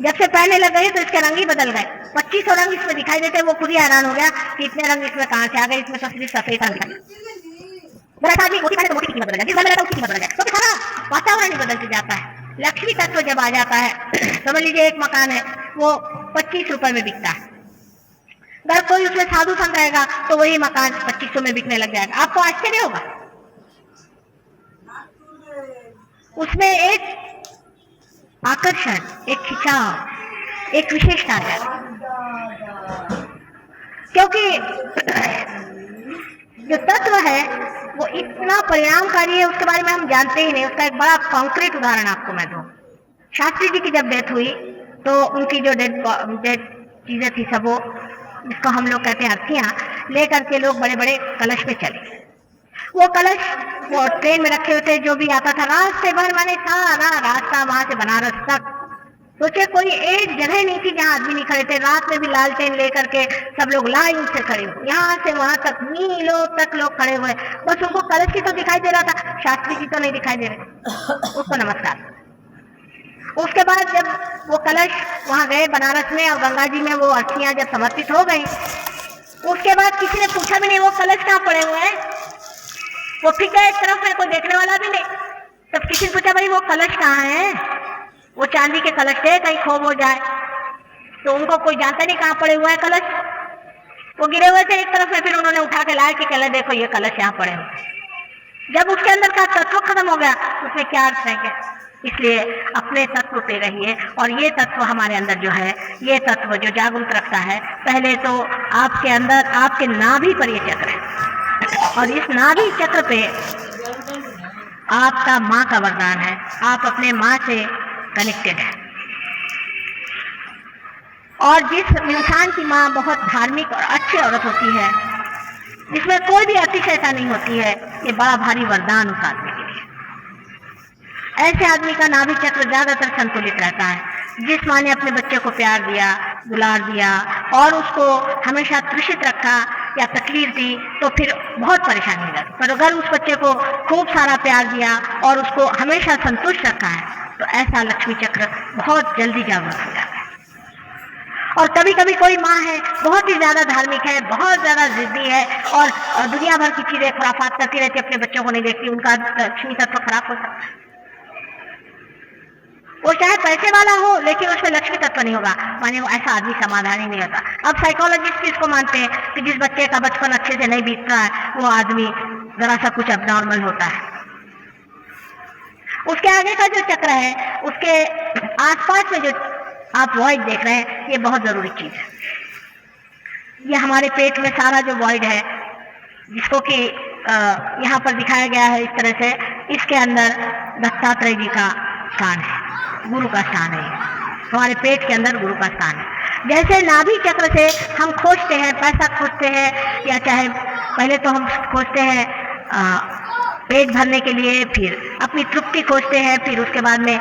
जब से पहनने लग गई तो इसके रंग ही बदल गए। 2500 रंग इसमें दिखाई देते, वो खुद ही हैरान हो गया कि इतने रंग इसमें कहाँ से आ गए, इसमें तो सिर्फ सफेद रंग है। बड़ा आदमी मोती पहने तो मोती की कीमत बदल जाती है, जिस घर में रहता है उसकी कीमत बदल जाती है, तो सारा वातावरण ही बदल जाता है। लक्ष्मी तत्व जब आ जाता है, समझ लीजिए एक मकान है वो 25 रुपए में बिकता है, अगर कोई उसमें साधु संत रहेगा तो वही मकान 2500 में बिकने लग जाएगा। आपको आश्चर्य होगा। उसमें एक आकर्षण, एक खिंचाव, एक विशेषता है, क्योंकि जो तत्व है वो इतना परिणामकारी है, उसके बारे में हम जानते ही नहीं। उसका एक बड़ा कॉन्क्रीट उदाहरण आपको मैं दूं। शास्त्री जी की जब डेथ हुई तो उनकी जो डेड चीजें थी सब, वो जिसको हम लोग कहते हैं अर्थियां, लेकर के लोग बड़े बड़े कलश पे चले। वो कलश वो ट्रेन में रखे हुए थे, जो भी आता था रास्ते भर, मैंने सारा रास्ता वहां से बनारस तक, सोचे कोई एक जगह नहीं थी जहां आदमी नहीं खड़े थे। रात में भी लालटेन लेकर के सब लोग लाइन से खड़े हुए, यहाँ से वहां तक मीलों तक लोग खड़े हुए। बस उनको कलश की तो दिखाई दे रहा था, शास्त्री जी तो नहीं दिखाई दे रहे, उसको नमस्कार। उसके बाद जब वो कलश वहां गए बनारस में और गंगा जी में वो अर्थियां जब समर्पित हो गई, उसके बाद किसी ने पूछा भी नहीं वो कलश कहाँ पड़े हुए हैं। वो फिर गए एक तरफ में, कोई देखने वाला भी नहीं। तब किसी ने पूछा भाई वो कलश कहाँ है, वो चांदी के कलश थे, कहीं खो हो जाए। तो उनको कोई जानता नहीं कहाँ पड़े हुए हैं कलश, वो गिरे हुए थे एक तरफ में। फिर उन्होंने उठा के लाया कि कलश देखो ये कलश यहाँ पड़े हुए। जब उसके अंदर का तत्व खत्म हो गया उसमें क्या अर्थ रहेंगे। इसलिए अपने तत्व पे रहिए, और ये तत्व हमारे अंदर जो है, ये तत्व जो जागरूक रखता है, पहले तो आपके अंदर आपके नाभि पर ये चक्र है, और इस नाभि चक्र पे आपका माँ का वरदान है, आप अपने माँ से कनेक्टेड है। और जिस इंसान की माँ बहुत धार्मिक और अच्छी औरत होती है, जिसमें कोई भी अतिशयता नहीं होती है, ये बड़ा भारी वरदान उस आदमी के लिए। ऐसे आदमी का नाभि चक्र ज्यादातर संतुलित रहता है। जिस माँ ने अपने बच्चे को प्यार दिया, दुलार दिया और उसको हमेशा तृषित रखा या तकलीफ दी, तो फिर बहुत परेशानी लगी। पर अगर उस बच्चे को खूब सारा प्यार दिया और उसको हमेशा संतुष्ट रखा है, तो ऐसा लक्ष्मी चक्र बहुत जल्दी जागरूक हो जाता है। और कभी कभी कोई माँ है बहुत ही ज्यादा धार्मिक है, बहुत ज्यादा जिद्दी है, और दुनिया भर की चीजें खुराफात करती रहती है, अपने बच्चों को नहीं देखती, उनका लक्ष्मी तत्व खराब हो सकता है। वो चाहे पैसे वाला हो लेकिन उसमें लक्ष्मी तत्व नहीं होगा, माने वो ऐसा आदमी समाधान ही नहीं होता। अब साइकोलॉजिस्ट भी इसको मानते हैं कि जिस बच्चे का बचपन अच्छे से नहीं बीत रहा है, वो आदमी जरा सा कुछ अबनॉर्मल होता है। उसके आगे का जो चक्र है, उसके आसपास में जो आप वॉइड देख रहे हैं, ये बहुत जरूरी चीज है। ये हमारे पेट में सारा जो वॉइड है, जिसको कि यहाँ पर दिखाया गया है इस तरह से, इसके अंदर दत्तात्रेय जी का स्थान है, गुरु का स्थान है। हमारे पेट के अंदर गुरु का स्थान है। जैसे नाभि चक्र से हम खोजते हैं, पैसा खोजते हैं, या चाहे पहले तो हम खोजते हैं पेट भरने के लिए, फिर अपनी तृप्ति खोजते हैं, फिर उसके बाद में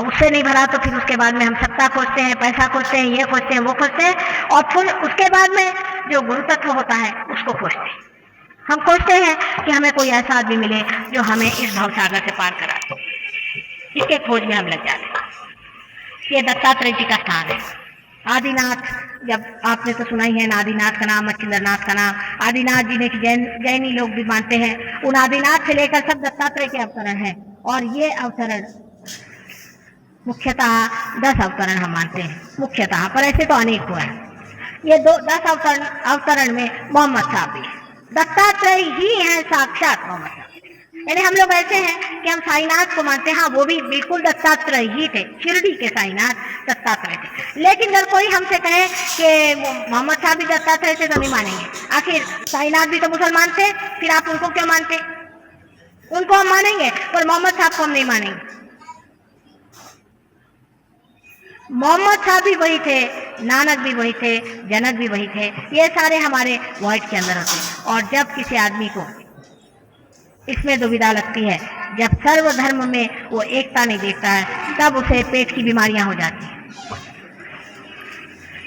उससे नहीं भरा तो फिर उसके बाद में हम सत्ता खोजते हैं, पैसा खोजते हैं, ये खोजते हैं, वो खोजते हैं, और फिर उसके बाद में जो गुरु तत्व होता है उसको खोजते हैं। हम खोजते हैं कि हमें कोई ऐसा आदमी मिले जो हमें इस भवसागर से पार करा दे, इसके खोज में हम लग जाते हैं। ये दत्तात्रेय जी का स्थान है। आदिनाथ, जब आपने तो सुना ही है आदिनाथ का नाम, मच्छिंद्रनाथ का नाम, आदिनाथ जी ने जैनी लोग भी मानते हैं। उन आदिनाथ से लेकर सब दत्तात्रेय के अवतरण हैं, और ये अवतरण मुख्यतः 10 अवतरण हम मानते हैं मुख्यतः, पर ऐसे तो अनेक हुए हैं। ये 10 अवतरण में मोहम्मद साहब भी है। दत्तात्रेय ही है साक्षात मोहम्मद साहब। यानी हम लोग ऐसे हैं कि हम साईनाथ को मानते हैं, हाँ वो भी बिल्कुल दत्तात्रेय ही थे, शिरडी के साईनाथ दत्तात्रेय थे। लेकिन अगर कोई हमसे कहे कि मोहम्मद साहब भी दत्तात्रेय थे तो नहीं मानेंगे। आखिर साईनाथ भी तो मुसलमान थे, फिर आप उनको क्यों मानते? उनको हम मानेंगे पर मोहम्मद साहब को हम नहीं मानेंगे। मोहम्मद साहब भी वही थे, नानक भी वही थे, जनक भी वही थे, ये सारे हमारे वॉइड के अंदर होते हैं। और जब किसी आदमी को इसमें दुविधा लगती है, जब सर्वधर्म में वो एकता नहीं देखता है, तब उसे पेट की बीमारियां हो जाती हैं।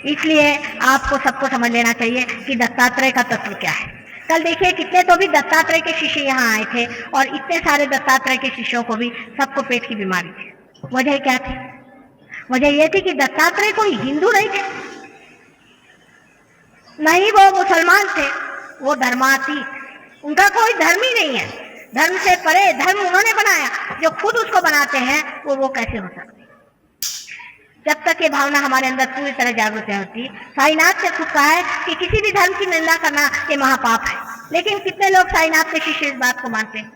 इसलिए आपको सबको समझ लेना चाहिए कि दत्तात्रेय का तत्व क्या है। कल देखिए कितने तो भी दत्तात्रेय के शिष्य यहाँ आए थे, और इतने सारे दत्तात्रेय के शिष्यों को भी सबको पेट की बीमारी थी। वजह क्या थी? वजह ये थी कि दत्तात्रेय कोई हिंदू नहीं थे, नहीं वो मुसलमान थे, वो धर्मातीत, उनका कोई धर्म ही नहीं है, धर्म से परे धर्म उन्होंने बनाया, जो खुद उसको बनाते हैं वो कैसे हो सकते। जब तक ये भावना हमारे अंदर पूरी तरह जागृत नहीं होती, साईनाथ ने खुद कहा है कि किसी भी धर्म की निंदा करना ये महापाप है, लेकिन कितने लोग साईनाथ के शिष्य इस बात को मानते हैं।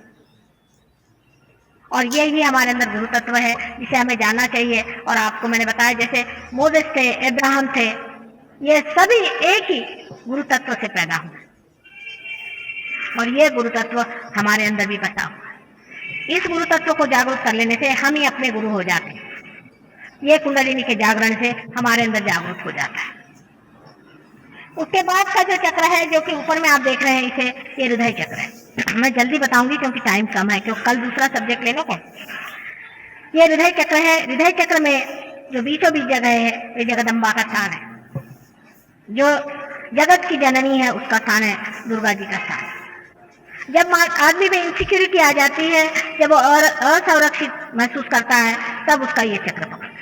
और यही हमारे अंदर गुरु तत्व है जिसे हमें जानना चाहिए। और आपको मैंने बताया जैसे मोसेस थे, अब्राहम थे, ये सभी एक ही गुरु तत्व से पैदा हुए और ये गुरु तत्व हमारे अंदर भी बसा हुआ है। इस गुरु तत्व को जागरूक कर लेने से हम ही अपने गुरु हो जाते हैं। ये कुंडलिनी के जागरण से हमारे अंदर जागरूक हो जाता है। उसके बाद का जो चक्र है जो कि ऊपर में आप देख रहे हैं इसे, ये हृदय चक्र है। मैं जल्दी बताऊंगी क्योंकि टाइम कम है, क्योंकि कल दूसरा सब्जेक्ट लेने को। ये हृदय चक्र है। हृदय चक्र में जो बीचों बीच जगह है ये जगदम्बा का स्थान है, जो जगत की जननी है उसका स्थान है, दुर्गा जी का स्थान। जब आदमी में इनसिक्योरिटी आ जाती है, जब वो असुरक्षित महसूस करता है, तब उसका ये चक्र पकड़ता है।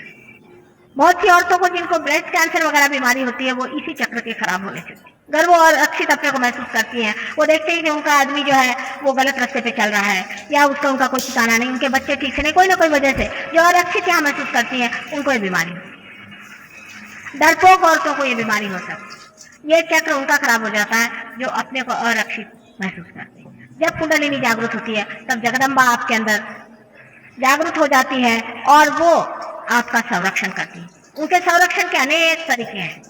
बहुत सी औरतों को जिनको ब्रेस्ट कैंसर वगैरह बीमारी होती है वो इसी चक्र के खराब होने से, अगर वो अरक्षित अपने को महसूस करती हैं, वो देखते हैं कि उनका आदमी जो है वो गलत रास्ते पे चल रहा है या उसका उनका कोई ठिकाना नहीं, उनके बच्चे ठीक से नहीं, कोई ना कोई वजह से जो अरक्षित यहाँ महसूस करती हैं उनको ये बीमारी होती है। डरपोक औरतों को ये बीमारी हो सकती है। ये चक्र उनका खराब हो जाता है जो अपने को अरक्षित महसूस करते हैं। जब कुंडलिनी जागृत होती है तब जगदम्बा आपके अंदर जागृत हो जाती है और वो आपका संरक्षण करती है। उनके संरक्षण के अनेक तरीके हैं,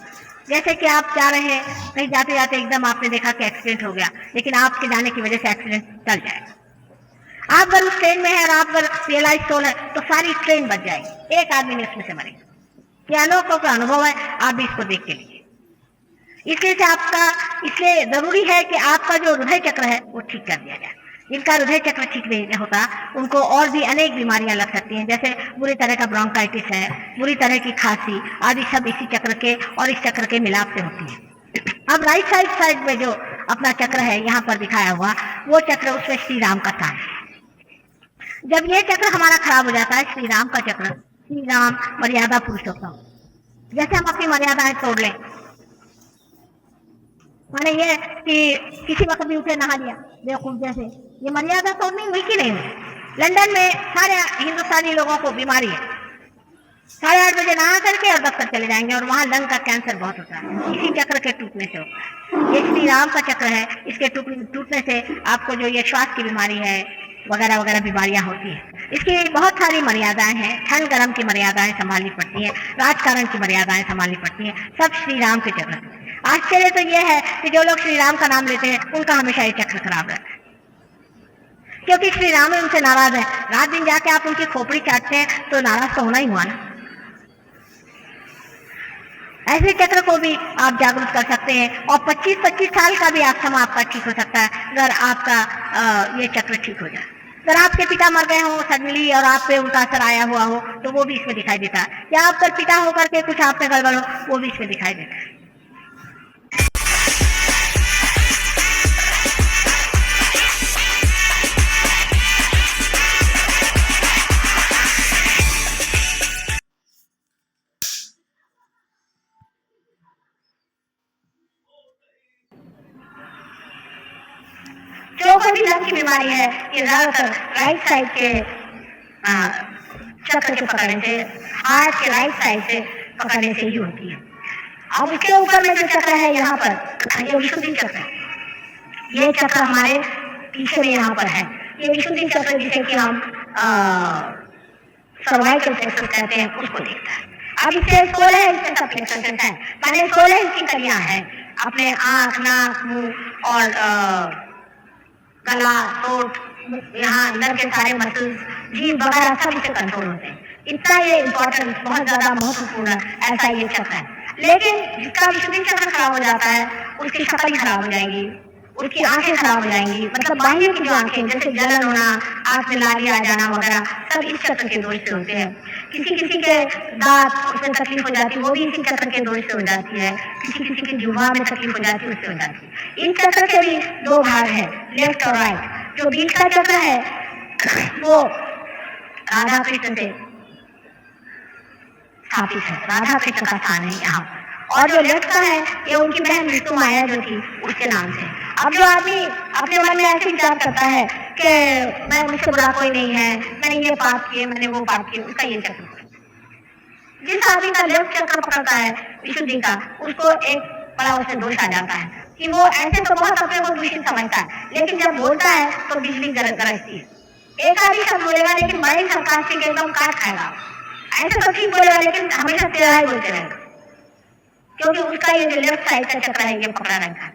जैसे कि आप जा रहे हैं कहीं, जाते जाते एकदम आपने देखा कि एक्सीडेंट हो गया, लेकिन आपके जाने की वजह से एक्सीडेंट टल जाएगा। आप अगर उस ट्रेन में है और आप अगर रियलाइज सोल है तो सारी ट्रेन बच जाएगी, एक आदमी ने उसमें से मरेगा। ये अनोखा का अनुभव है, आप भी इसको देख के लीजिए। इसलिए जरूरी है कि आपका जो हृदय चक्र है वो ठीक कर दिया जाए। जिनका हृदय चक्र ठीक नहीं होता उनको और भी अनेक बीमारियां लग सकती हैं, जैसे बुरी तरह का ब्रोंकाइटिस है, बुरी तरह की खांसी आदि, सब इसी चक्र के और इस चक्र के मिलाप से होती है। अब राइट साइड में जो अपना चक्र है यहाँ पर दिखाया हुआ, वो चक्र उसमें श्री राम का स्थान है। जब ये चक्र हमारा खराब हो जाता है, श्री राम का चक्र, श्री राम मर्यादा पुरुषोत्तम, जैसे हम अपनी मर्यादाएं तोड़ लें, माने ये कि किसी वक्त भी उठे नहा लिया बेवकूफ जैसे, ये मर्यादा तोड़नी हुई कि नहीं हुई। लंदन में सारे हिंदुस्तानी लोगों को बीमारी है, 8:30 बजे नहा करके और दफ्तर चले जाएंगे और वहां लंग का कैंसर बहुत होता है, इसी चक्र के टूटने से होता है। ये श्री राम का चक्र है, इसके टूटने से आपको जो ये श्वास की बीमारी है वगैरह वगैरह बीमारियां होती है। इसकी बहुत सारी मर्यादाएं हैं, ठंड गर्म की मर्यादाएं संभालनी पड़ती है, राजकारण की मर्यादाएं संभालनी पड़ती है, सब श्री राम के चक्र। आश्चर्य तो यह है कि जो लोग श्री राम का नाम लेते हैं उनका हमेशा ये चक्र खराब रहता है, क्योंकि श्री राम उनसे नाराज है। रात दिन जाके आप उनकी खोपड़ी चाटते हैं तो नाराज तो होना ही हुआ ना। ऐसे चक्र को भी आप जागरूक कर सकते हैं और 25-25 साल का भी आश्रम आपका ठीक हो सकता है अगर आपका ये चक्र ठीक हो जाए। अगर आपके पिता मर गए हो सडनली और आप पे उनका असर आया हुआ हो तो वो भी इसमें दिखाई देता है, या आपका पिता होकर के कुछ आप पे गड़बड़ हो वो भी इसमें दिखाई देता है। चौकड़ी लंग की बीमारी है, ये ज्यादातर राइट साइड के चक्र के पकड़ने से, हाथ के राइट साइड से पकड़ने से ही होती है। अब इसके ऊपर में जो चक्र है यहाँ पर, ये विशुद्धि चक्र, ये चक्र हमारे पीछे में यहाँ पर है, ये विशुद्धि चक्र जिसे कि हम सर्वाइकल प्लेक्सस कहते हैं उसको देखता है। अब इससे 16 इसके सब प्लेक्सस है, माने 16 इसकी कलियां हैं, अपने आँख, नाक, मुंह और गला, होठ, यहाँ अंदर के सारे मसल्स, जीभ वगैरह सब इससे कंट्रोल होते हैं। इतना ये इम्पोर्टेंट, बहुत ज्यादा महत्वपूर्ण ऐसा ये चक्र है। लेकिन जिसका विशुद्धि चक्र खराब हो जाता है उसकी शक्ल खराब हो जाएगी, उसकी आंखें खराब हो जाएंगी, मतलब बाह्य की जो आंखें जैसे जलन होना, आंख में लाली आ जाना वगैरह सब इस चक्र के दोष से होते हैं। किसी किसी के दांत उसमें तकलीफ हो जाती है, वो भी इसी चक्र के दोष से हो जाती है। किसी किसी की जुबान में तकलीफ हो जाती है, उससे हो जाती है। इन चक्र के भी 2 भाग है, लेफ्ट और राइट। जो बीच का चक्र है वो राधा कृष्ण से स्थापित है, राधा कृष्ण का स्थान है यहाँ। और जो लेफ्ट का है ये उनकी बहन विष्णु माया जो थी उसके नाम से। अब जो आदमी अपने मन में ऐसे विचार करता है कि मैं मुझसे बड़ा कोई नहीं है, मैंने ये पाप किए, मैंने वो पाप किए, उसका ये चक्र। जिस आदमी का लेफ्ट चक्र पकड़ता है विशुद्धि का, उसको एक बड़ा उसमें दोष आ जाता है कि वो ऐसे तो बहुत अपने को विशुद्ध समझता है, लेकिन जब बोलता है तो बिजली गरजती है। एक आदमी सब बोलेगा लेकिन बड़े सरकास्टिक एकदम काट खाएगा। ऐसे तो ठीक बोलेगा लेकिन हमेशा तेरा ही बोलते रहेगा, क्योंकि उसका ये जो लेफ्ट साइड का चक्र है ये पकड़ा रहता है।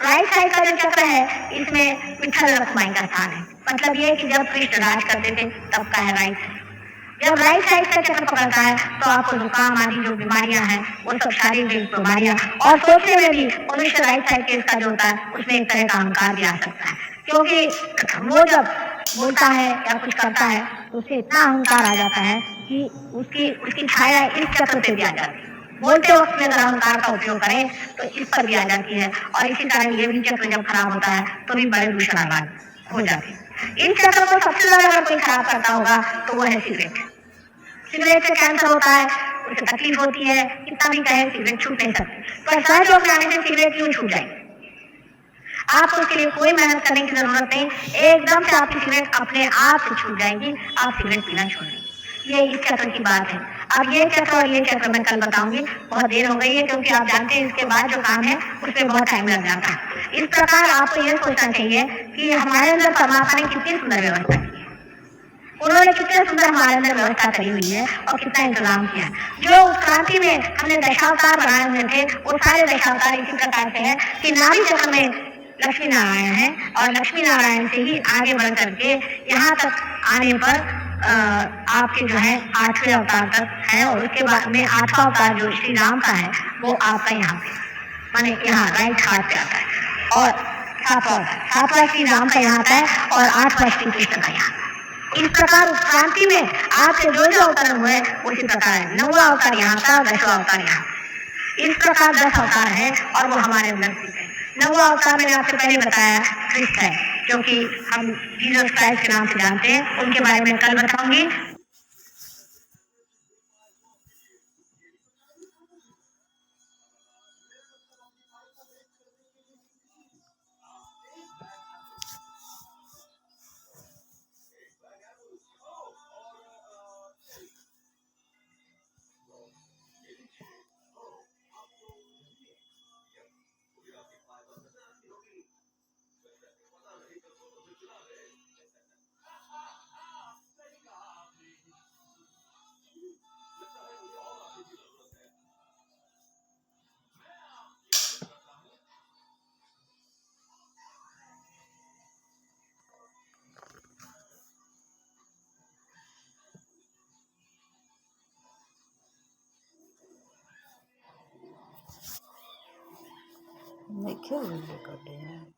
राइट साइड का जो चक्र है इसमें विठल रखमाई का स्थान है। मतलब ये कि जब कृष्ण राज करते थे तब का है राइट साइड। जब राइट साइड का चक्र पकड़ता है तो आपको जुकाम आदि जो बीमारियां हैं वो सब शारीरिक बीमारियां, और सोचने में भी मनुष्य राइट साइड के इसका जो होता है उसमें एक तरह का अहंकार भी आ सकता है, क्योंकि वो जब बोलता है या कुछ करता है तो उसे इतना अहंकार आ जाता है कि उसकी उसकी छाया इस चक्र पे भी आ जाती है। बोलते वक्त में अगर अहंकार का उपयोग करें तो इस पर भी आ जाती है, और इसी कारण ये भी चक्र जब खराब होता है तो भी बड़े दूषणाबाद हो जाते हैं। इस चक्र को सबसे ज्यादा अगर कोई खराब करता होगा तो वो है सिगरेट। सिगरेट से कैंसर होता है, उससे तकलीफ होती है, कितना भी कहे सिगरेट छूट नहीं सकते, पर सहज योग में आने से सिगरेट क्यों छूट जाए? आपको इसके लिए कोई मेहनत करने की जरूरत नहीं, एकदम से आपकी सिगरेट अपने आप से छूट जाएगी, आप सिगरेट पीना छोड़ देंगे। ये इस चक्र की बात है। अब ये चक्र और ये चक्र मैं कल बताऊंगी, बहुत देर हो गई है क्योंकि आप जानते हैं इसके बाद जो काम है उसमें बहुत टाइम लग जाता है। इस प्रकार आपको ये सोचना चाहिए कि हमारे अंदर परमात्मा ने कितनी सुंदर व्यवस्था की है, उन्होंने कितने सुंदर हमारे अंदर व्यवस्था करी हुई है और कितना इंतजाम किया है। जो उस क्रांति में हमने दशावतार बनाए हुए थे वो सारे दशावतार इसी प्रकार से है कि नाभि चक्र में लक्ष्मी नारायण है, और लक्ष्मी नारायण से ही आगे बढ़ करके यहाँ तक आने पर आपके जो है 8वें अवतार तक है, और उसके बाद में 8वां अवतार जो श्री राम का है वो आपका यहाँ पे माने यहाँ राइट हाथ पे आता है, और 7वां श्री राम का यहाँ आता है, और 8वां श्री कृष्ण का यहाँ। इस प्रकार उस क्रांति में आपके जो जो अवतार हुए उसी प्रकार है। 9वां अवतार यहाँ था, 10वां अवतार यहाँ। इस प्रकार 10 अवतार है और वो हमारे अंदर स्थित है। 9वां अवतार मैंने आपसे पहले बताया क्रिस्ट है, जो कि हम जीसस क्राइस्ट के नाम से जानते हैं, उनके बारे में कल बताऊंगी। देखिए वीडियो कर रहे हैं।